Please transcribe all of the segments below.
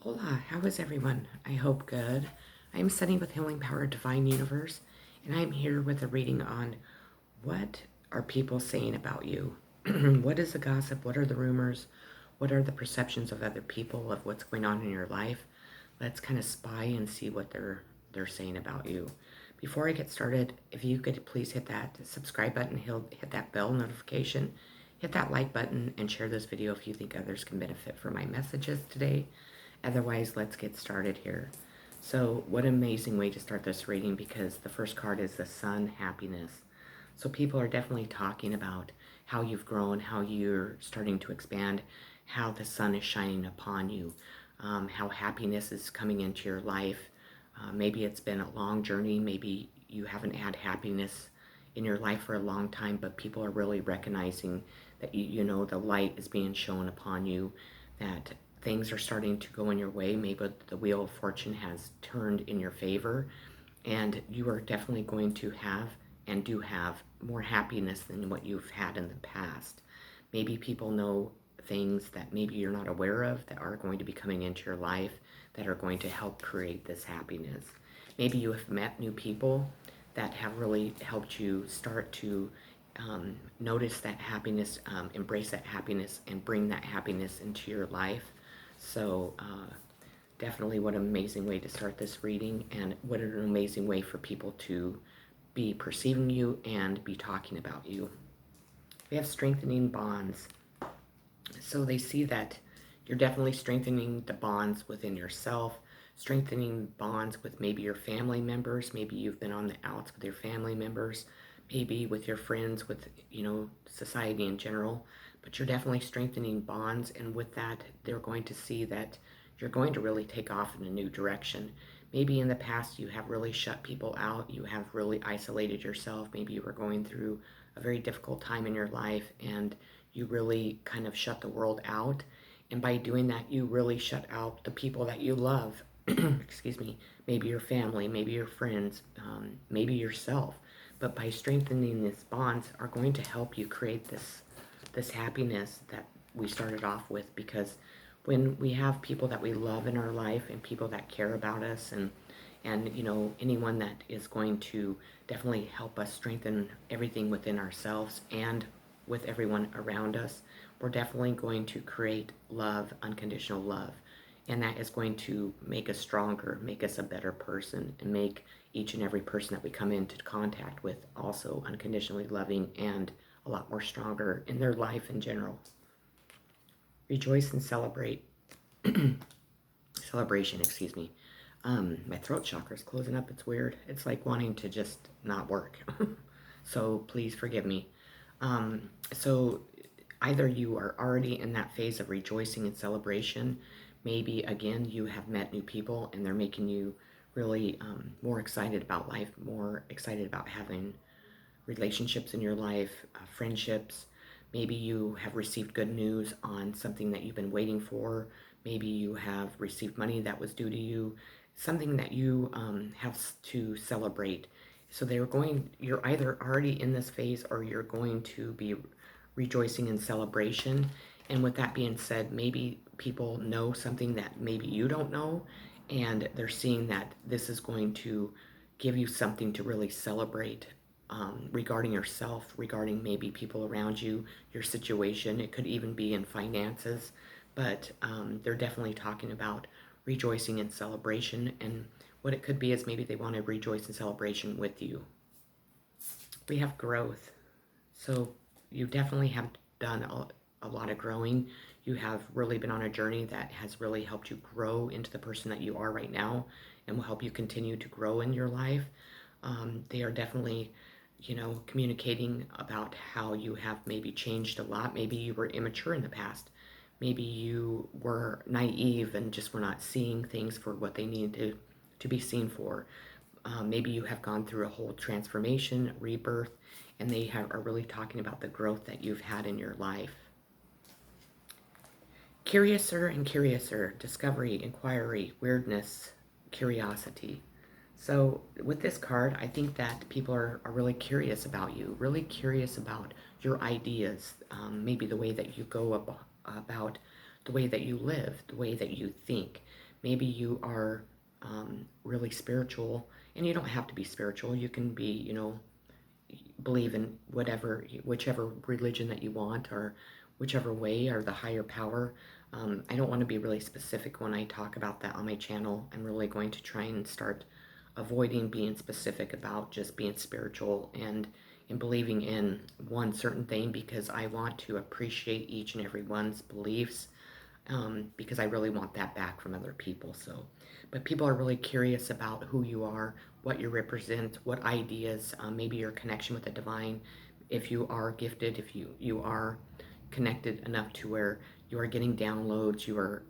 Hola, how is everyone? I hope good. I am Sunny with Healing Power Divine Universe, and I'm here with a reading on what are people saying about you? What is the gossip? What are the rumors? What are the perceptions of other people of what's going on in your life? Let's kind of spy and see what they're saying about you. Before I get started, if you could please hit that subscribe button, hit that bell notification, hit that like button, and share this video if you think others can benefit from my messages today. Otherwise, let's get started here. So what an amazing way to start this reading, because the first card is the Sun, happiness. So people are definitely talking about how you've grown, how you're starting to expand, how the sun is shining upon you, how happiness is coming into your life. Maybe it's been a long journey. Maybe you haven't had happiness in your life for a long time, but people are really recognizing that you know the light is being shown upon you, that things are starting to go in your way. Maybe the wheel of fortune has turned in your favor, and you are definitely going to have and do have more happiness than what you've had in the past. Maybe people know things that maybe you're not aware of that are going to be coming into your life that are going to help create this happiness. Maybe you have met new people that have really helped you start to notice that happiness, embrace that happiness, and bring that happiness into your life. So definitely what an amazing way to start this reading, and what an amazing way for people to be perceiving you and be talking about you. We have strengthening bonds. So they see that you're definitely strengthening the bonds within yourself, strengthening bonds with maybe your family members. Maybe you've been on the outs with your family members, maybe with your friends, with, society in general. But you're definitely strengthening bonds. And with that, they're going to see that you're going to really take off in a new direction. Maybe in the past you have really shut people out. You have really isolated yourself. Maybe you were going through a very difficult time in your life, and you really kind of shut the world out. And by doing that, you really shut out the people that you love. Excuse me. Maybe your family, maybe your friends, maybe yourself. But by strengthening these bonds are going to help you create this happiness that we started off with. Because when we have people that we love in our life, and people that care about us, and anyone that is going to definitely help us strengthen everything within ourselves and with everyone around us, we're definitely going to create love, unconditional love. And that is going to make us stronger, make us a better person, and make each and every person that we come into contact with also unconditionally loving and a lot more stronger in their life in general. Rejoice and celebrate. Celebration, excuse me. My throat chakra is closing up. It's weird. It's like wanting to just not work. So please forgive me. So either you are already in that phase of rejoicing and celebration. Maybe, again, you have met new people and they're making you really more excited about life, more excited about having relationships in your life, friendships. Maybe you have received good news on something that you've been waiting for. Maybe you have received money that was due to you, something that you have to celebrate. So you're either already in this phase, or you're going to be rejoicing in celebration. And with that being said, maybe people know something that maybe you don't know, and they're seeing that this is going to give you something to really celebrate, regarding yourself, regarding maybe people around you, your situation. It could even be in finances, but they're definitely talking about rejoicing in celebration. And what it could be is maybe they want to rejoice in celebration with you. We have growth. So you definitely have done a lot of growing. You have really been on a journey that has really helped you grow into the person that you are right now, and will help you continue to grow in your life. They are definitely, communicating about how you have maybe changed a lot. Maybe you were immature in the past. Maybe you were naive and just were not seeing things for what they needed to be seen for. Maybe you have gone through a whole transformation, rebirth, and are really talking about the growth that you've had in your life. Curiouser and curiouser, discovery, inquiry, weirdness, curiosity. So with this card, I think that people are really curious about you, really curious about your ideas, maybe the way that you go about the way that you live, the way that you think. Maybe you are really spiritual, and you don't have to be spiritual. You can be, believe in whichever religion that you want, or whichever way, or the higher power. I don't want to be really specific when I talk about that on my channel. I'm really going to try and start avoiding being specific about just being spiritual and believing in one certain thing, because I want to appreciate each and every one's beliefs, because I really want that back from other people. So, but people are really curious about who you are, what you represent, what ideas, maybe your connection with the divine. If you are gifted, if you are connected enough to where you are getting downloads, you are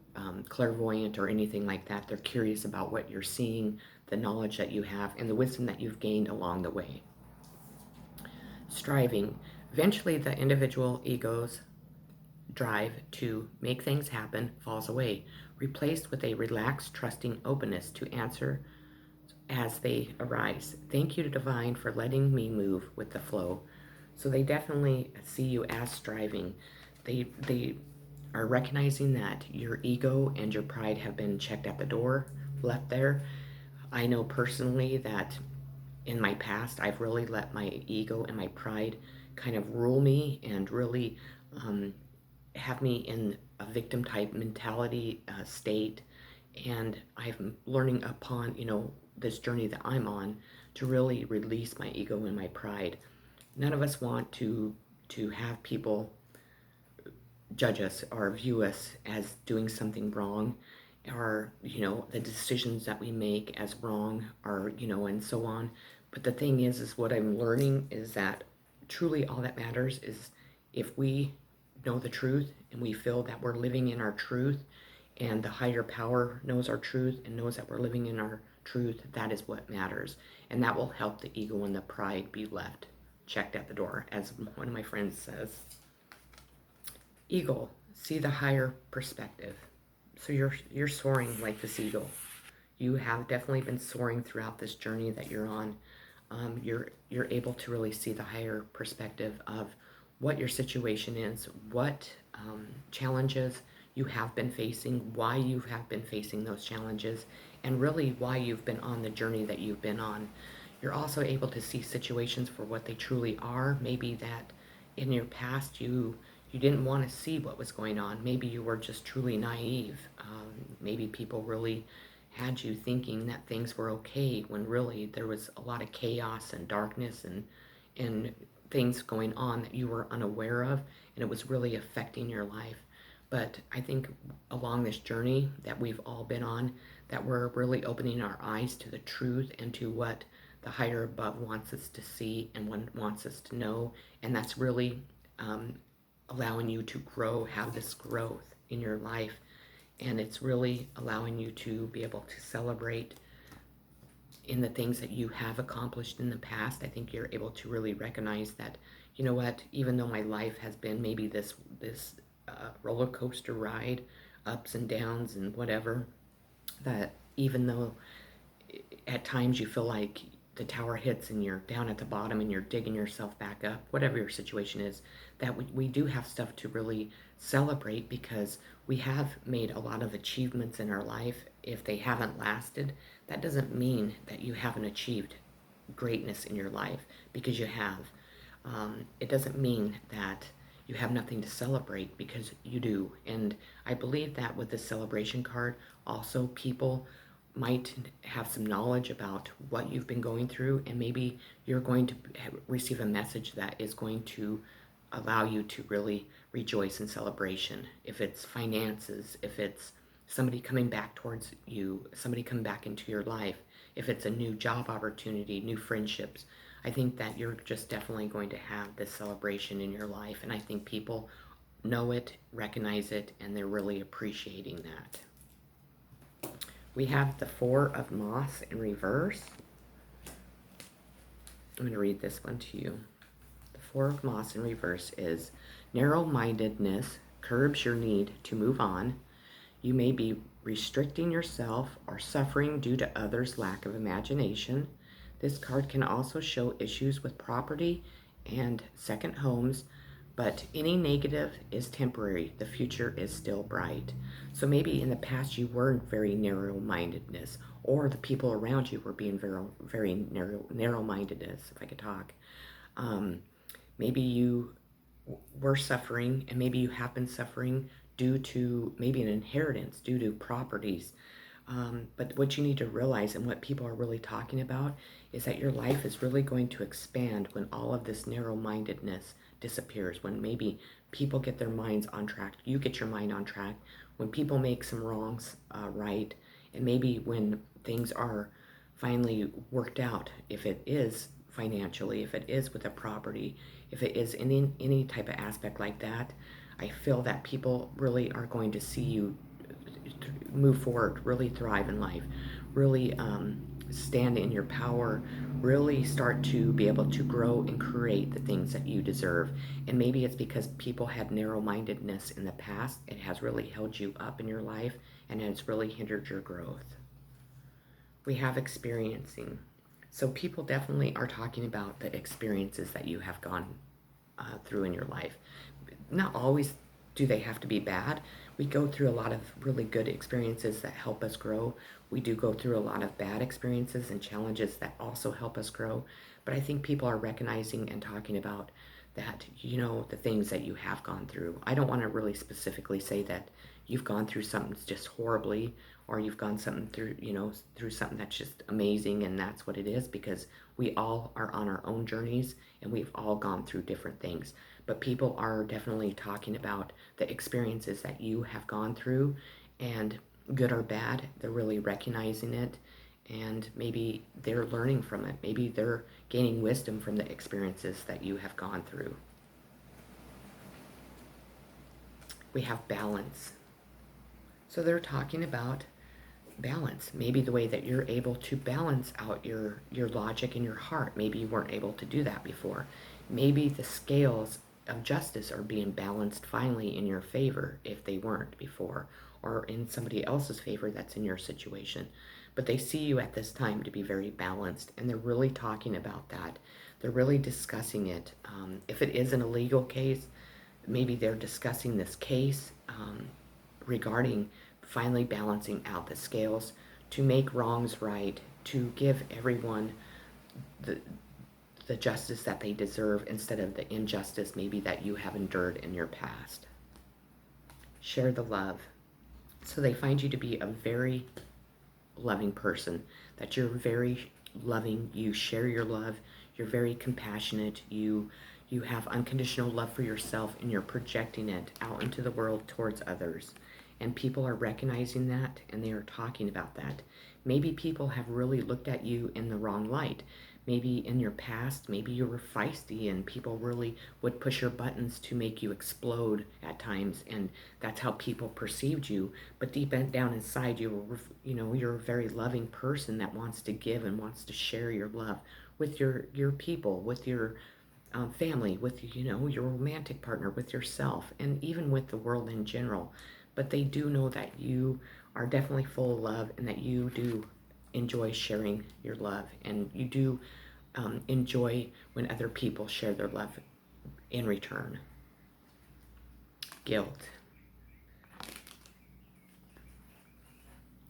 clairvoyant or anything like that, they're curious about what you're seeing, the knowledge that you have, and the wisdom that you've gained along the way. Striving. Eventually, the individual ego's drive to make things happen falls away, replaced with a relaxed, trusting openness to answer as they arise. Thank you to Divine for letting me move with the flow. So they definitely see you as striving. They are recognizing that your ego and your pride have been checked at the door, left there. I know personally that in my past, I've really let my ego and my pride kind of rule me and really have me in a victim type mentality state. And I'm learning upon, this journey that I'm on, to really release my ego and my pride. None of us want to have people judge us or view us as doing something wrong, or the decisions that we make as wrong, or and so on. But the thing is what I'm learning is that truly all that matters is if we know the truth and we feel that we're living in our truth, and the higher power knows our truth and knows that we're living in our truth. That is what matters, and that will help the ego and the pride be left checked at the door, as one of my friends says. Eagle, see the higher perspective. So you're soaring like this eagle. You have definitely been soaring throughout this journey that you're on. You're able to really see the higher perspective of what your situation is, what challenges you have been facing, why you have been facing those challenges, and really why you've been on the journey that you've been on. You're also able to see situations for what they truly are. Maybe that in your past you didn't want to see what was going on. Maybe you were just truly naive. Maybe people really had you thinking that things were okay when really there was a lot of chaos and darkness and things going on that you were unaware of, and it was really affecting your life. But I think along this journey that we've all been on, that we're really opening our eyes to the truth and to what the higher above wants us to see and wants us to know. And that's really allowing you to grow, have this growth in your life. And it's really allowing you to be able to celebrate in the things that you have accomplished in the past. I think you're able to really recognize that, you know what, even though my life has been maybe this roller coaster ride, ups and downs and whatever, that even though at times you feel like the tower hits and you're down at the bottom and you're digging yourself back up, whatever your situation is, that we do have stuff to really celebrate, because we have made a lot of achievements in our life. If they haven't lasted, that doesn't mean that you haven't achieved greatness in your life, because you have. It doesn't mean that you have nothing to celebrate, because you do. And I believe that with this celebration card, also people might have some knowledge about what you've been going through, and maybe you're going to receive a message that is going to allow you to really rejoice in celebration. If it's finances, if it's somebody coming back towards you, somebody coming back into your life, if it's a new job opportunity, new friendships, I think that you're just definitely going to have this celebration in your life. And I think people know it, recognize it, and they're really appreciating that. We have the Four of Moss in reverse. I'm going to read this one to you. The Four of Moss in reverse is: narrow-mindedness curbs your need to move on. You may be restricting yourself or suffering due to others' lack of imagination. This card can also show issues with property and second homes, But any negative is temporary. The future is still bright. So maybe in the past you were very narrow-mindedness, or the people around you were being very narrow-mindedness, if I could talk. Um, Maybe you were suffering, and maybe you have been suffering due to maybe an inheritance, due to properties. But what you need to realize, and what people are really talking about, is that your life is really going to expand when all of this narrow-mindedness disappears, when maybe people get their minds on track, you get your mind on track, when people make some wrongs right, and maybe when things are finally worked out, if it is financially, if it is with a property, if it is in any type of aspect like that, I feel that people really are going to see you move forward, really thrive in life, really stand in your power, really start to be able to grow and create the things that you deserve. And maybe it's because people had narrow-mindedness in the past. It has really held you up in your life, and it's really hindered your growth. We have experiencing. So people definitely are talking about the experiences that you have gone through in your life. Not always do they have to be bad. We go through a lot of really good experiences that help us grow. We do go through a lot of bad experiences and challenges that also help us grow. But I think people are recognizing and talking about that, the things that you have gone through. I don't want to really specifically say that you've gone through something just horribly, or you've gone something through something that's just amazing and that's what it is, because we all are on our own journeys and we've all gone through different things. But people are definitely talking about the experiences that you have gone through, and good or bad, they're really recognizing it, and maybe they're learning from it. Maybe they're gaining wisdom from the experiences that you have gone through. We have balance. So they're talking about balance. Maybe the way that you're able to balance out your logic and your heart. Maybe you weren't able to do that before. Maybe the scales of justice are being balanced finally in your favor if they weren't before, or in somebody else's favor that's in your situation. But they see you at this time to be very balanced, and they're really talking about that. They're really discussing it. If it is an illegal case, maybe they're discussing this case regarding finally balancing out the scales to make wrongs right, to give everyone the justice that they deserve instead of the injustice maybe that you have endured in your past. Share the love. So they find you to be a very loving person, that you're very loving, you share your love, you're very compassionate, you have unconditional love for yourself, and you're projecting it out into the world towards others. And people are recognizing that, and they are talking about that. Maybe people have really looked at you in the wrong light. Maybe in your past, maybe you were feisty and people really would push your buttons to make you explode at times, and that's how people perceived you. But deep down inside, you're a very loving person that wants to give and wants to share your love with your people, with your family, with your romantic partner, with yourself, and even with the world in general. But they do know that you are definitely full of love, and that you do enjoy sharing your love, and you do enjoy when other people share their love in return. Guilt.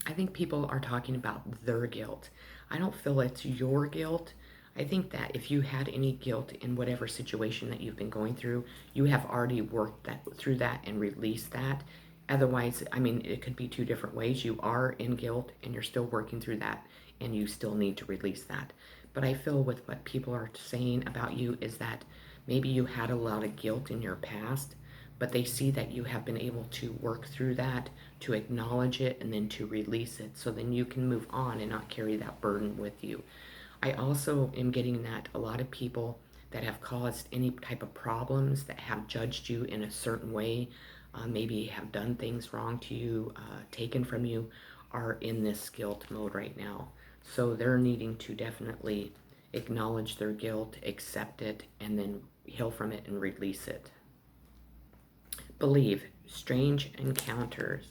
I think people are talking about their guilt. I don't feel it's your guilt. I think that if you had any guilt in whatever situation that you've been going through, you have already worked through that and released that. Otherwise, it could be two different ways. You are in guilt and you're still working through that, and you still need to release that. But I feel with what people are saying about you is that maybe you had a lot of guilt in your past, but they see that you have been able to work through that, to acknowledge it, and then to release it, so then you can move on and not carry that burden with you. I also am getting that a lot of people that have caused any type of problems, that have judged you in a certain way, maybe have done things wrong to you, taken from you, are in this guilt mode right now. So they're needing to definitely acknowledge their guilt, accept it, and then heal from it and release it. Believe. Strange encounters.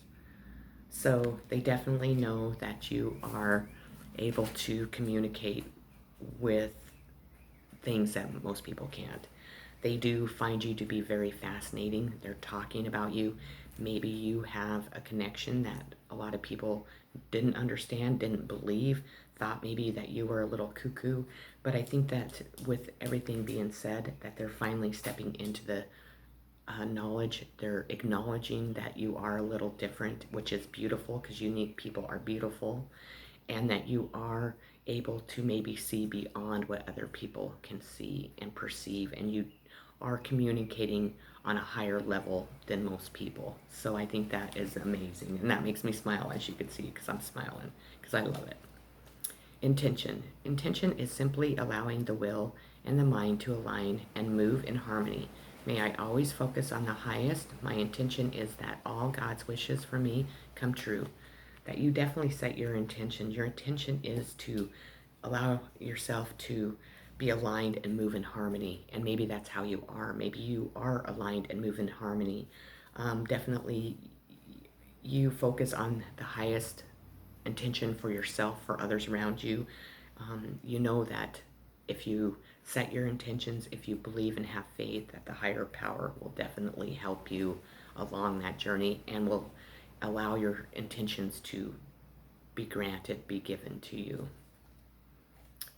So they definitely know that you are able to communicate with things that most people can't. They do find you to be very fascinating. They're talking about you. Maybe you have a connection that a lot of people didn't understand, didn't believe, thought maybe that you were a little cuckoo. But I think that with everything being said, that they're finally stepping into the knowledge. They're acknowledging that you are a little different, which is beautiful because unique people are beautiful, and that you are able to maybe see beyond what other people can see and perceive, and you are communicating on a higher level than most people. So I think that is amazing, and that makes me smile, as you can see, because I'm smiling because I love it. Intention. Intention is simply allowing the will and the mind to align and move in harmony. May I always focus on the highest. My intention is that all God's wishes for me come true. That you definitely set your intention. Your intention is to allow yourself to be aligned and move in harmony. And maybe that's how you are. Maybe you are aligned and move in harmony. Definitely you focus on the highest intention for yourself, for others around you. You know that if you set your intentions, if you believe and have faith, that the higher power will definitely help you along that journey and will allow your intentions to be granted, be given to you.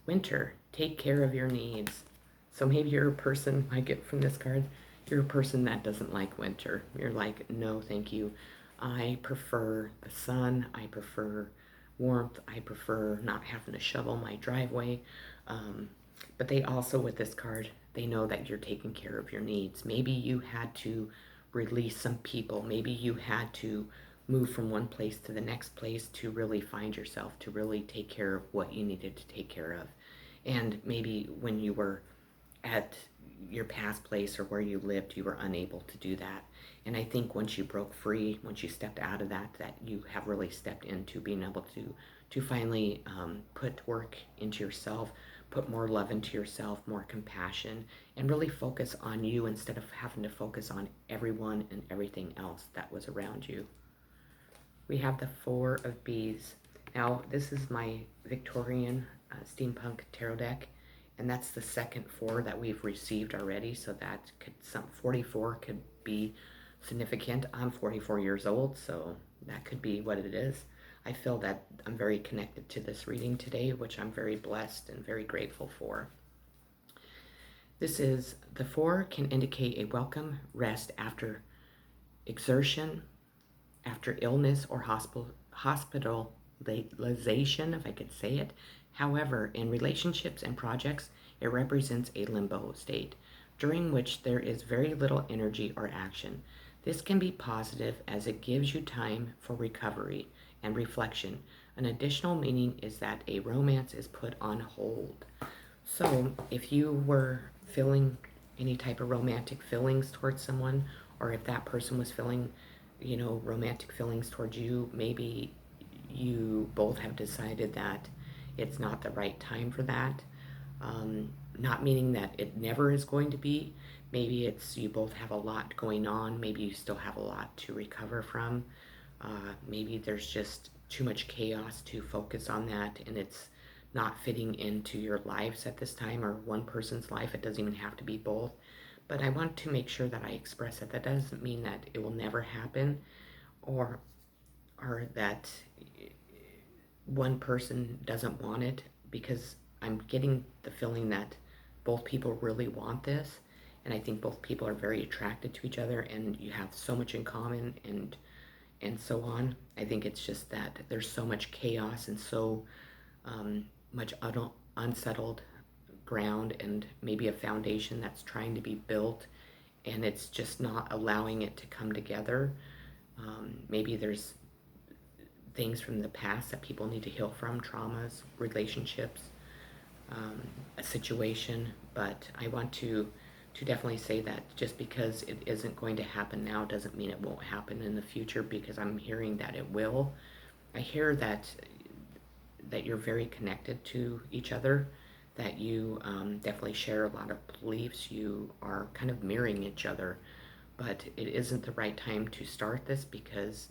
Winter, take care of your needs. So maybe you're a person, I get from this card, you're a person that doesn't like winter. You're like, no, thank you. I prefer the sun. I prefer warmth. I prefer not having to shovel my driveway. But they also, with this card, they know that you're taking care of your needs. Maybe you had to release some people. Maybe you had to move from one place to the next place to really find yourself, to really take care of what you needed to take care of. And maybe when you were at your past place or where you lived, you were unable to do that. And I think once you broke free, once you stepped out of that, that you have really stepped into being able to finally put work into yourself, put more love into yourself, more compassion, and really focus on you instead of having to focus on everyone and everything else that was around you. We have the Four of Bees. Now, this is my Victorian steampunk tarot deck, and that's the second four that we've received already, so that could 44 could be significant. I'm 44 years old, so that could be what it is. I feel that I'm very connected to this reading today, which I'm very blessed and very grateful for. This is, the four can indicate a welcome rest after exertion, after illness or hospitalization, if I could say it. However, in relationships and projects, it represents a limbo state, during which there is very little energy or action. This can be positive as it gives you time for recovery and reflection. An additional meaning is that a romance is put on hold. So if you were feeling any type of romantic feelings towards someone, or if that person was feeling, romantic feelings towards you, maybe you both have decided that it's not the right time for that. Not meaning that it never is going to be. Maybe it's you both have a lot going on. Maybe you still have a lot to recover from. Maybe there's just too much chaos to focus on that, and it's not fitting into your lives at this time, or one person's life. It doesn't even have to be both. But I want to make sure that I express it. That doesn't mean that it will never happen, or that one person doesn't want it, because I'm getting the feeling that both people really want this, and I think both people are very attracted to each other, and you have so much in common, and so on. I think it's just that there's so much chaos and so much unsettled ground, and maybe a foundation that's trying to be built, and it's just not allowing it to come together. Maybe there's things from the past that people need to heal from, traumas, relationships, a situation. But I want to definitely say that just because it isn't going to happen now doesn't mean it won't happen in the future, because I'm hearing that it will. I hear that you're very connected to each other, that you definitely share a lot of beliefs. You are kind of mirroring each other, but it isn't the right time to start this, because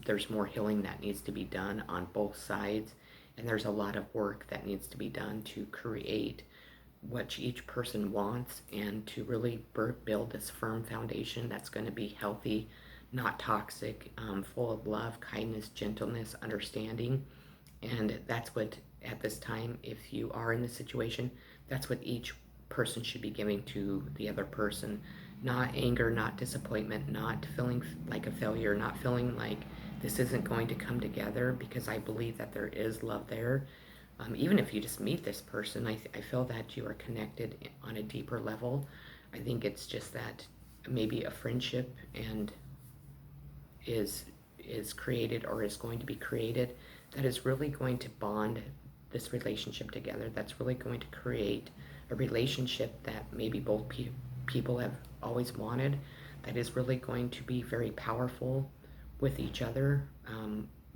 there's more healing that needs to be done on both sides, and there's a lot of work that needs to be done to create what each person wants and to really build this firm foundation that's going to be healthy, not toxic, full of love, kindness, gentleness, understanding. And that's what, at this time, if you are in this situation, that's what each person should be giving to the other person. Not anger, not disappointment, not feeling like a failure, not feeling like this isn't going to come together, because I believe that there is love there. Even if you just meet this person, I feel that you are connected on a deeper level. I think it's just that maybe a friendship and is is created or is going to be created that is really going to bond this relationship together. That's really going to create a relationship that maybe both people have always wanted. That is really going to be very powerful with each other,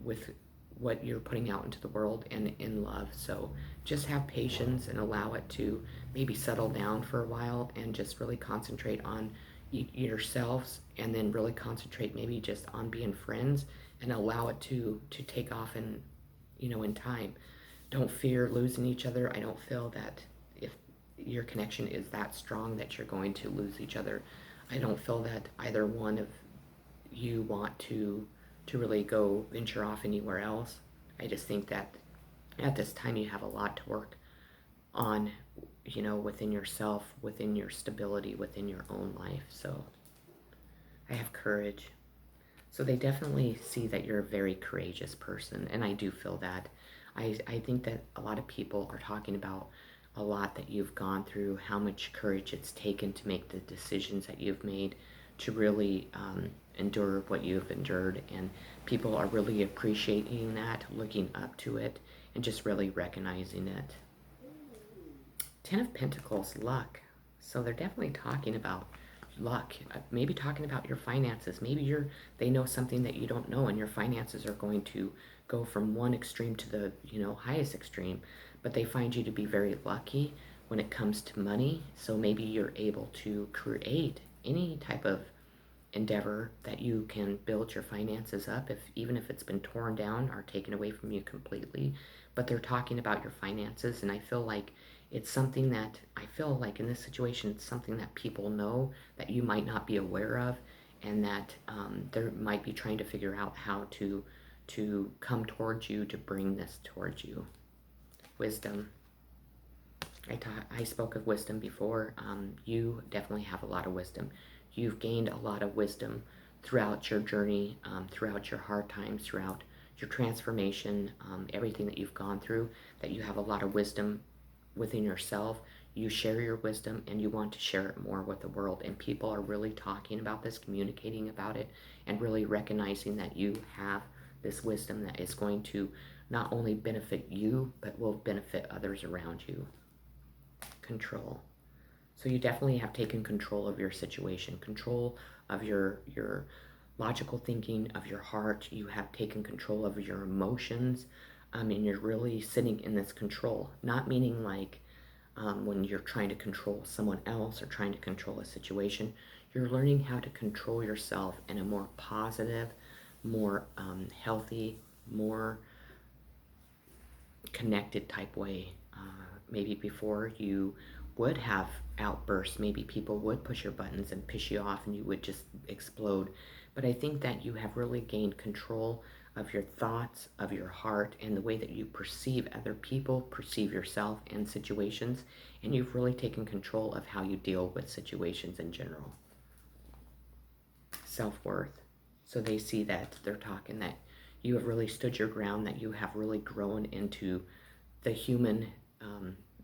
with what you're putting out into the world and in love. So just have patience and allow it to maybe settle down for a while and just really concentrate on yourselves, and then really concentrate maybe just on being friends and allow it to take off in, in time. Don't fear losing each other. I don't feel that if your connection is that strong that you're going to lose each other. I don't feel that either one of you want to really go venture off anywhere else. I just think that at this time you have a lot to work on, within yourself, within your stability, within your own life. So I have courage. So they definitely see that you're a very courageous person, and I do feel that. I think that a lot of people are talking about a lot that you've gone through, how much courage it's taken to make the decisions that you've made, to really endure what you've endured, and people are really appreciating that, looking up to it, and just really recognizing it. Ten of Pentacles, luck. So they're definitely talking about luck. Maybe talking about your finances. Maybe they know something that you don't know, and your finances are going to go from one extreme to the highest extreme. But they find you to be very lucky when it comes to money. So maybe you're able to create any type of endeavor that you can build your finances up, if even if it's been torn down or taken away from you completely. But they're talking about your finances, and I feel like it's something that I feel like in this situation, it's something that people know that you might not be aware of, and that they might be trying to figure out how to come towards you, to bring this towards you. Wisdom. I spoke of wisdom before. You definitely have a lot of wisdom. You've gained a lot of wisdom throughout your journey, throughout your hard times, throughout your transformation, everything that you've gone through, that you have a lot of wisdom within yourself. You share your wisdom and you want to share it more with the world. And people are really talking about this, communicating about it, and really recognizing that you have this wisdom that is going to not only benefit you, but will benefit others around you. Control. So you definitely have taken control of your situation, control of your logical thinking, of your heart. You have taken control of your emotions, and you're really sitting in this control. Not meaning like when you're trying to control someone else or trying to control a situation. You're learning how to control yourself in a more positive, more healthy, more connected type way. Maybe before you would have outbursts, maybe people would push your buttons and piss you off and you would just explode. But I think that you have really gained control of your thoughts, of your heart, and the way that you perceive other people, perceive yourself and situations, and you've really taken control of how you deal with situations in general. Self-worth. So they see that, they're talking that you have really stood your ground, that you have really grown into the human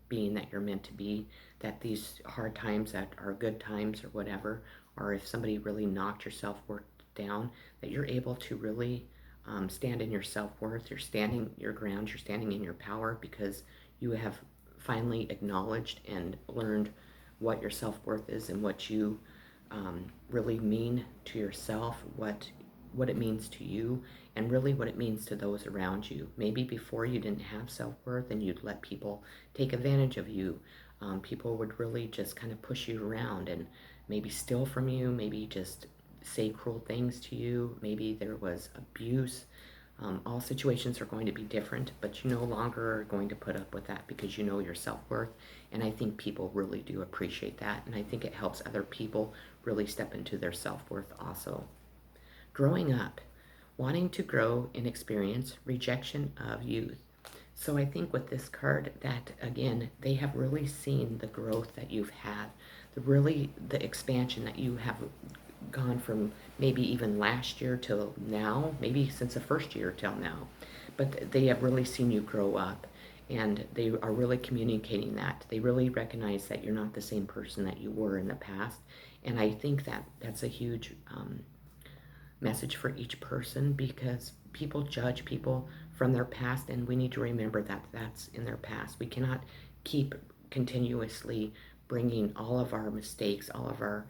being that you're meant to be, that these hard times that are good times or whatever, or if somebody really knocked your self-worth down, that you're able to really stand in your self-worth, you're standing your ground, you're standing in your power, because you have finally acknowledged and learned what your self-worth is and what you really mean to yourself, what it means to you, and really what it means to those around you. Maybe before you didn't have self-worth and you'd let people take advantage of you. People would really just kind of push you around and maybe steal from you, maybe just say cruel things to you. Maybe there was abuse. All situations are going to be different, but you no longer are going to put up with that because you know your self-worth. And I think people really do appreciate that. And I think it helps other people really step into their self-worth also. Growing up, wanting to grow in experience, rejection of youth. So I think with this card that again, they have really seen the growth that you've had, the expansion that you have gone from maybe even last year till now, maybe since the first year till now. But they have really seen you grow up and they are really communicating that. They really recognize that you're not the same person that you were in the past. And I think that that's a huge message for each person because people judge people from their past, and we need to remember that that's in their past. We cannot keep continuously bringing all of our mistakes, all of our,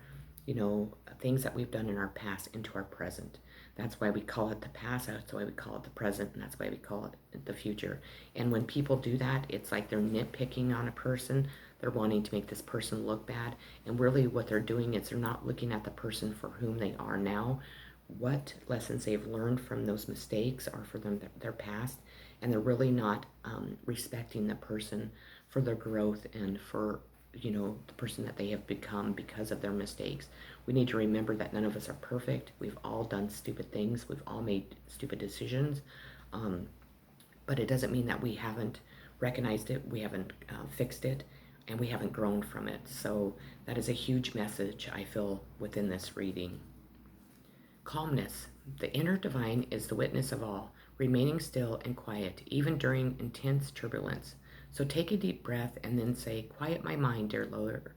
things that we've done in our past into our present. That's why we call it the past, that's why we call it the present, and that's why we call it the future. And when people do that, it's like they're nitpicking on a person. They're wanting to make this person look bad. And really what they're doing is they're not looking at the person for whom they are now, what lessons they've learned from those mistakes or for them their past, and they're really not respecting the person for their growth and for the person that they have become because of their mistakes. We need to remember that none of us are perfect. We've all done stupid things. We've all made stupid decisions, but it doesn't mean that we haven't recognized it, we haven't fixed it, and we haven't grown from it. So that is a huge message I feel within this reading. Calmness. The inner divine is the witness of all, remaining still and quiet, even during intense turbulence. So take a deep breath and then say, "Quiet my mind, dear Lord.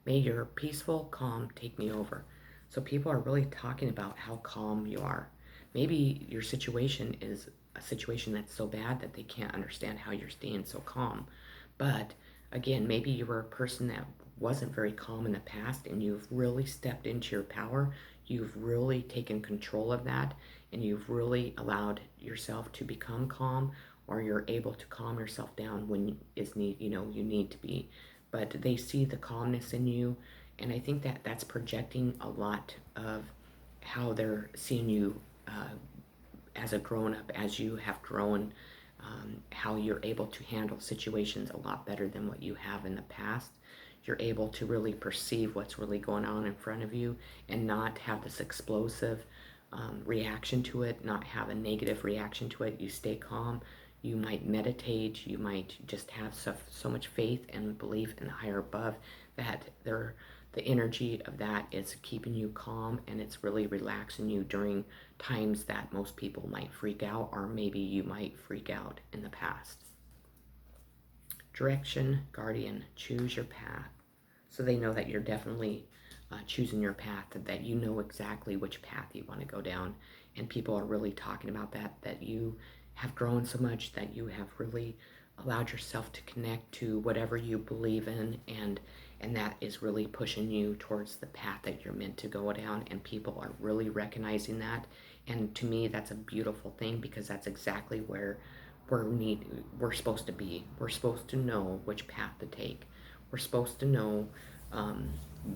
May your peaceful calm take me over." So people are really talking about how calm you are. Maybe your situation is a situation that's so bad that they can't understand how you're staying so calm. But again, maybe you were a person that wasn't very calm in the past and you've really stepped into your power. You've really taken control of that and you've really allowed yourself to become calm, or you're able to calm yourself down when you need to be. But they see the calmness in you, and I think that that's projecting a lot of how they're seeing you as a grown up, as you have grown, how you're able to handle situations a lot better than what you have in the past. You're able to really perceive what's really going on in front of you and not have this explosive reaction to it, not have a negative reaction to it. You stay calm. You might meditate. You might just have so much faith and belief in the higher above that the energy of that is keeping you calm, and it's really relaxing you during times that most people might freak out, or maybe you might freak out in the past. Direction, guardian, choose your path. So they know that you're definitely choosing your path, that you know exactly which path you want to go down. And people are really talking about that you have grown so much, that you have really allowed yourself to connect to whatever you believe in, and that is really pushing you towards the path that you're meant to go down, and people are really recognizing that. And to me, that's a beautiful thing, because that's exactly where we're supposed to be. We're supposed to know which path to take. We're supposed to know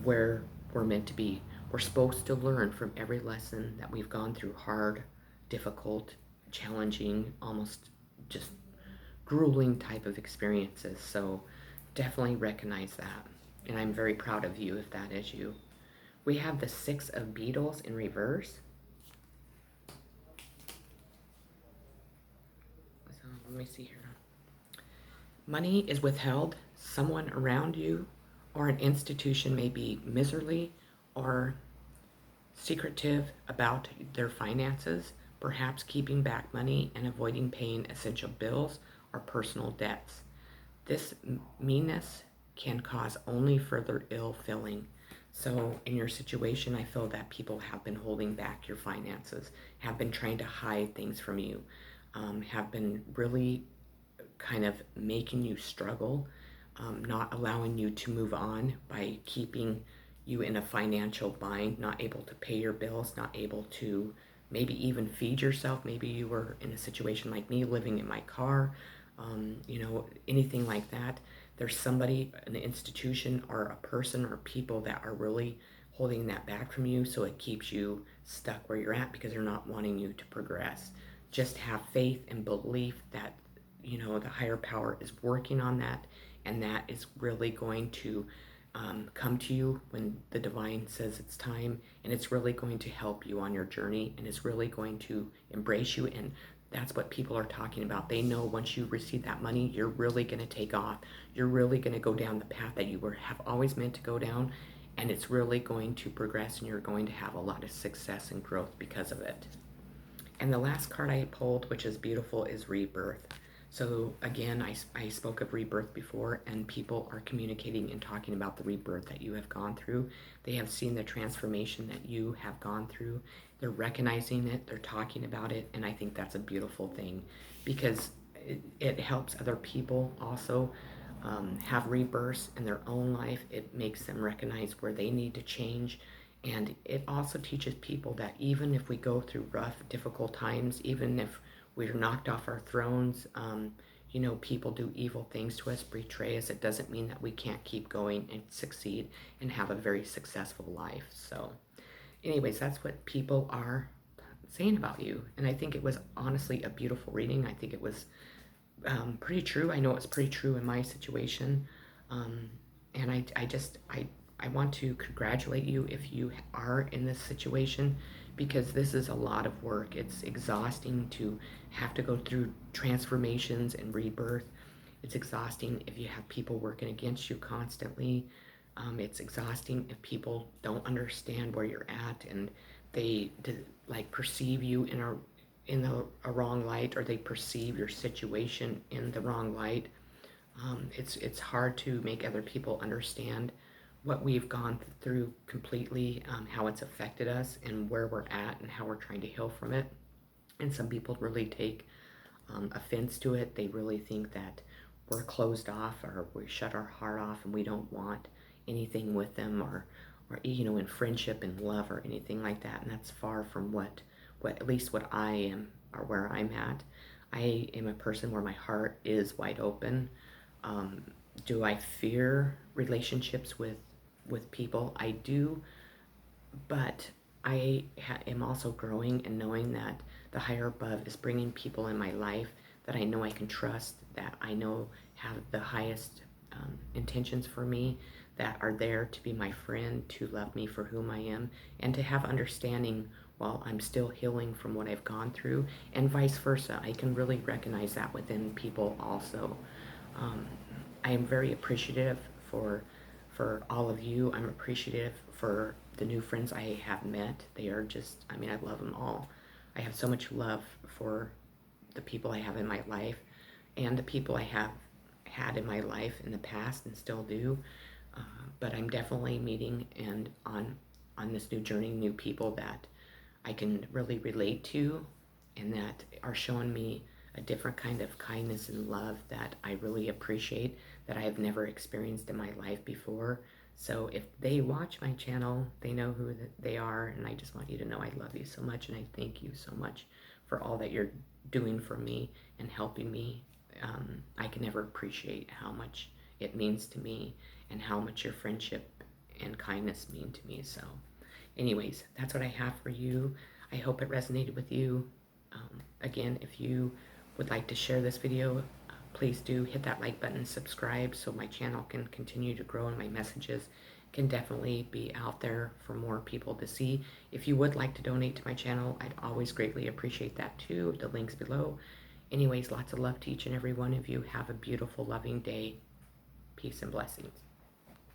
where we're meant to be. We're supposed to learn from every lesson that we've gone through, hard, difficult, challenging, almost just grueling type of experiences. So definitely recognize that. And I'm very proud of you if that is you. We have the Six of Beetles in reverse. So let me see here. Money is withheld. Someone around you or an institution may be miserly or secretive about their finances, perhaps keeping back money and avoiding paying essential bills or personal debts. This meanness can cause only further ill feeling. So in your situation, I feel that people have been holding back your finances, have been trying to hide things from you, have been really kind of making you struggle, not allowing you to move on by keeping you in a financial bind, not able to pay your bills, not able to maybe even feed yourself. Maybe you were in a situation like me, living in my car, anything like that. There's somebody, an institution, or a person or people that are really holding that back from you, so it keeps you stuck where you're at because they're not wanting you to progress. just have faith and belief that, the higher power is working on that, and that is really going to come to you when the divine says it's time, and it's really going to help you on your journey, and it's really going to embrace you. And that's what people are talking about. They know once you receive that money, you're really going to take off. You're really going to go down the path that you have always meant to go down, and it's really going to progress, and you're going to have a lot of success and growth because of it. And the last card I pulled, which is beautiful, is rebirth. So again, I spoke of rebirth before, and people are communicating and talking about the rebirth that you have gone through. They have seen the transformation that you have gone through. They're recognizing it, they're talking about it, and I think that's a beautiful thing, because it helps other people also have rebirths in their own life. It makes them recognize where they need to change. And it also teaches people that even if we go through rough, difficult times, even if we're knocked off our thrones, people do evil things to us, betray us, it doesn't mean that we can't keep going and succeed and have a very successful life. So anyways, that's what people are saying about you. And I think it was honestly a beautiful reading. I think it was pretty true. I know it's pretty true in my situation. And I want to congratulate you if you are in this situation, because this is a lot of work. It's exhausting to have to go through transformations and rebirth. It's exhausting if you have people working against you constantly. It's exhausting if people don't understand where you're at, and they perceive you in a wrong light, or they perceive your situation in the wrong light. It's hard to make other people understand what we've gone through completely, how it's affected us, and where we're at, and how we're trying to heal from it. And some people really take offense to it. They really think that we're closed off, or we shut our heart off, and we don't want anything with them, or in friendship and love or anything like that. And that's far from what at least what I am, or where I'm at. I am a person where my heart is wide open. Do I fear relationships with people? I do, but I am also growing and knowing that the higher above is bringing people in my life that I know I can trust, that I know have the highest intentions for me, that are there to be my friend, to love me for whom I am, and to have understanding while I'm still healing from what I've gone through, and vice versa. I can really recognize that within people also. Um, I am very appreciative for all of you. I'm appreciative for the new friends I have met. They are just, I love them all. I have so much love for the people I have in my life, and the people I have had in my life in the past and still do. But I'm definitely meeting and on this new journey, new people that I can really relate to, and that are showing me a different kind of kindness and love that I really appreciate, that I have never experienced in my life before. So if they watch my channel, they know who they are, and I just want you to know I love you so much, and I thank you so much for all that you're doing for me and helping me. I can never appreciate how much it means to me, and how much your friendship and kindness mean to me. So anyways, that's what I have for you. I hope it resonated with you. Again, if you would like to share this video, please do hit that like button, subscribe, so my channel can continue to grow and my messages can definitely be out there for more people to see. If you would like to donate to my channel, I'd always greatly appreciate that too. The link's below. Anyways, lots of love to each and every one of you. Have a beautiful, loving day. Peace and blessings.